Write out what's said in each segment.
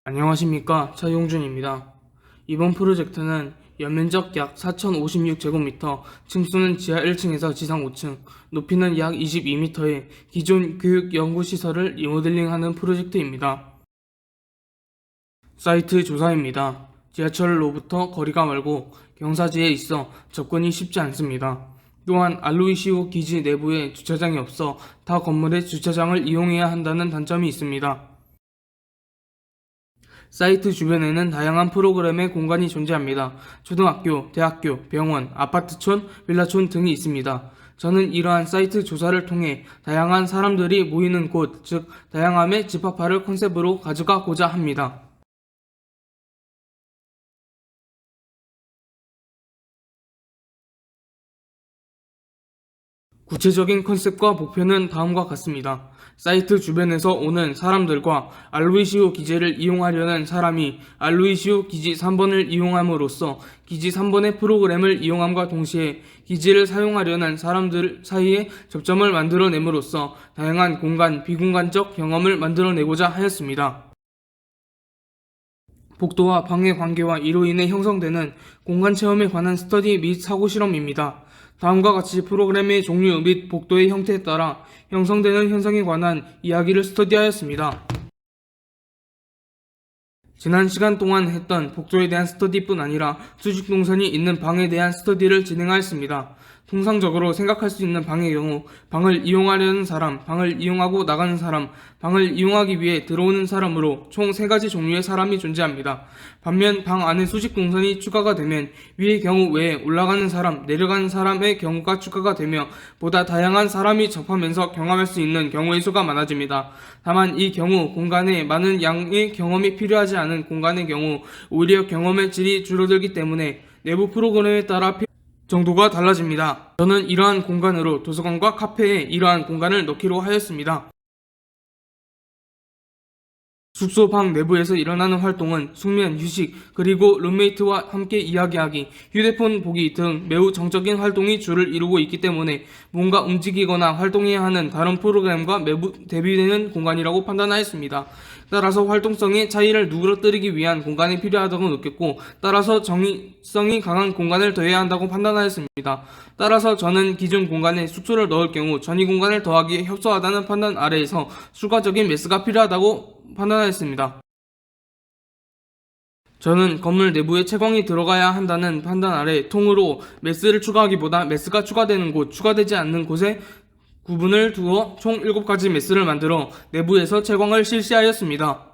안녕하십니까, 차용준입니다. 이번 프로젝트는 연면적 약 4056제곱미터, 층수는 지하 1층에서 지상 5층, 높이는 약 22m의 기존 교육연구시설을 리모델링하는 프로젝트입니다. 사이트 조사입니다. 지하철로부터 거리가 멀고 경사지에 있어 접근이 쉽지 않습니다. 또한 알로이시오 기지 내부에 주차장이 없어 타 건물의 주차장을 이용해야 한다는 단점이 있습니다. 사이트 주변에는 다양한 프로그램의 공간이 존재합니다. 초등학교, 대학교, 병원, 아파트촌, 빌라촌 등이 있습니다. 저는 이러한 사이트 조사를 통해 다양한 사람들이 모이는 곳, 즉 다양함의 집합화를 컨셉으로 가져가고자 합니다. 구체적인 컨셉과 목표는 다음과 같습니다. 사이트 주변에서 오는 사람들과 알로이시오 기지를 이용하려는 사람이 알로이시오 기지 3번을 이용함으로써 기지 3번의 프로그램을 이용함과 동시에 기지를 사용하려는 사람들 사이에 접점을 만들어냄으로써 다양한 공간, 비공간적 경험을 만들어내고자 하였습니다. 복도와 방의 관계와 이로 인해 형성되는 공간 체험에 관한 스터디 및 사고 실험입니다. 다음과 같이 프로그램의 종류 및 복도의 형태에 따라 형성되는 현상에 관한 이야기를 스터디하였습니다. 지난 시간 동안 했던 복도에 대한 스터디뿐 아니라 수직 동선이 있는 방에 대한 스터디를 진행하였습니다. 통상적으로 생각할 수 있는 방의 경우 방을 이용하려는 사람, 방을 이용하고 나가는 사람, 방을 이용하기 위해 들어오는 사람으로 총 3가지 종류의 사람이 존재합니다. 반면 방 안에 수직 동선이 추가가 되면 위의 경우 외에 올라가는 사람, 내려가는 사람의 경우가 추가가 되며 보다 다양한 사람이 접하면서 경험할 수 있는 경우의 수가 많아집니다. 다만 이 경우 공간에 많은 양의 경험이 필요하지 않은 공간의 경우 오히려 경험의 질이 줄어들기 때문에 내부 프로그램에 따라 정도가 달라집니다. 저는 이러한 공간으로 도서관과 카페에 이러한 공간을 넣기로 하였습니다. 숙소 방 내부에서 일어나는 활동은 숙면, 휴식, 그리고 룸메이트와 함께 이야기하기, 휴대폰 보기 등 매우 정적인 활동이 주를 이루고 있기 때문에 뭔가 움직이거나 활동해야 하는 다른 프로그램과 매우 대비되는 공간이라고 판단하였습니다. 따라서 활동성의 차이를 누그러뜨리기 위한 공간이 필요하다고 느꼈고, 따라서 정의성이 강한 공간을 더해야 한다고 판단하였습니다. 따라서 저는 기존 공간에 숙소를 넣을 경우 전이 공간을 더하기에 협소하다는 판단 아래에서 추가적인 매스가 필요하다고 판단하였습니다. 저는 건물 내부에 채광이 들어가야 한다는 판단 아래 통으로 매스를 추가하기보다 매스가 추가되는 곳, 추가되지 않는 곳에 구분을 두어 총 7가지 매스를 만들어 내부에서 채광을 실시하였습니다.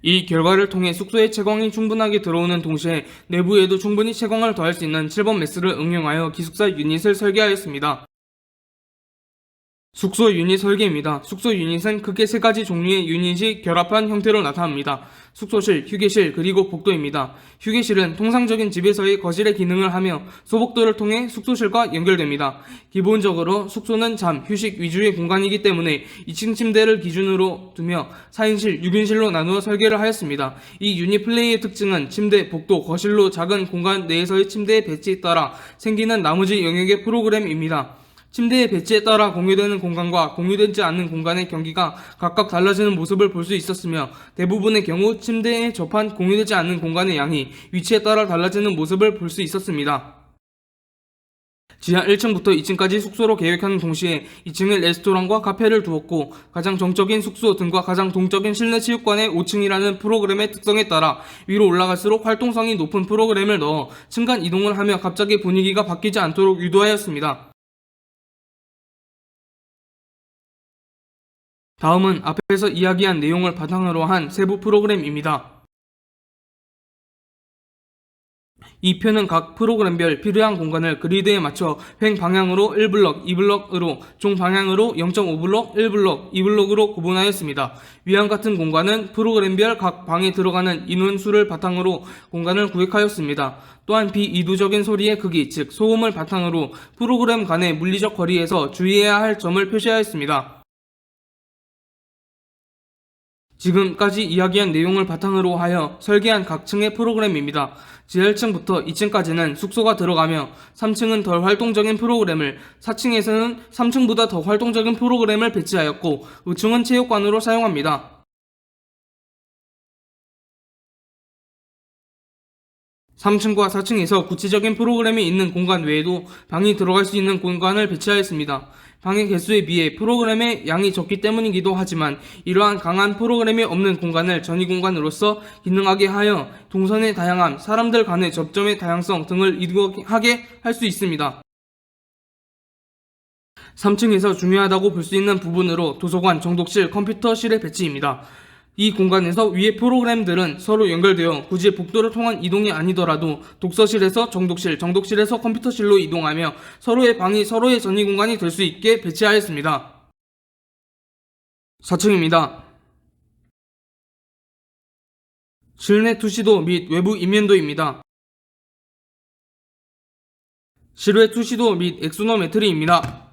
이 결과를 통해 숙소에 채광이 충분하게 들어오는 동시에 내부에도 충분히 채광을 더할 수 있는 7번 매스를 응용하여 기숙사 유닛을 설계하였습니다. 숙소 유닛 설계입니다. 숙소 유닛은 크게 3가지 종류의 유닛이 결합한 형태로 나타납니다. 숙소실, 휴게실, 그리고 복도입니다. 휴게실은 통상적인 집에서의 거실의 기능을 하며 소복도를 통해 숙소실과 연결됩니다. 기본적으로 숙소는 잠, 휴식 위주의 공간이기 때문에 2층 침대를 기준으로 두며 4인실, 6인실로 나누어 설계를 하였습니다. 이 유닛 플레이의 특징은 침대, 복도, 거실로 작은 공간 내에서의 침대의 배치에 따라 생기는 나머지 영역의 프로그램입니다. 침대의 배치에 따라 공유되는 공간과 공유되지 않는 공간의 경기가 각각 달라지는 모습을 볼 수 있었으며 대부분의 경우 침대에 접한 공유되지 않는 공간의 양이 위치에 따라 달라지는 모습을 볼 수 있었습니다. 지하 1층부터 2층까지 숙소로 계획하는 동시에 2층에 레스토랑과 카페를 두었고 가장 정적인 숙소 등과 가장 동적인 실내 체육관의 5층이라는 프로그램의 특성에 따라 위로 올라갈수록 활동성이 높은 프로그램을 넣어 층간 이동을 하며 갑자기 분위기가 바뀌지 않도록 유도하였습니다. 다음은 앞에서 이야기한 내용을 바탕으로 한 세부 프로그램입니다. 이 표는 각 프로그램별 필요한 공간을 그리드에 맞춰 횡 방향으로 1블럭, 2블럭으로 종 방향으로 0.5블럭, 1블럭, 2블럭으로 구분하였습니다. 위와 같은 공간은 프로그램별 각 방에 들어가는 인원 수를 바탕으로 공간을 구획하였습니다. 또한 비이두적인 소리의 크기, 즉 소음을 바탕으로 프로그램 간의 물리적 거리에서 주의해야 할 점을 표시하였습니다. 지금까지 이야기한 내용을 바탕으로 하여 설계한 각 층의 프로그램입니다. 지하 1층부터 2층까지는 숙소가 들어가며 3층은 덜 활동적인 프로그램을, 4층에서는 3층보다 더 활동적인 프로그램을 배치하였고 5층은 체육관으로 사용합니다. 3층과 4층에서 구체적인 프로그램이 있는 공간 외에도 방이 들어갈 수 있는 공간을 배치하였습니다. 방의 개수에 비해 프로그램의 양이 적기 때문이기도 하지만 이러한 강한 프로그램이 없는 공간을 전이 공간으로서 기능하게 하여 동선의 다양함, 사람들 간의 접점의 다양성 등을 이루게 할 수 있습니다. 3층에서 중요하다고 볼 수 있는 부분으로 도서관, 정독실, 컴퓨터실의 배치입니다. 이 공간에서 위의 프로그램들은 서로 연결되어 굳이 복도를 통한 이동이 아니더라도 독서실에서 정독실, 정독실에서 컴퓨터실로 이동하며 서로의 방이 서로의 전이 공간이 될 수 있게 배치하였습니다. 4층입니다. 실내 투시도 및 외부 이면도입니다. 실외 투시도 및 엑소노메트리입니다.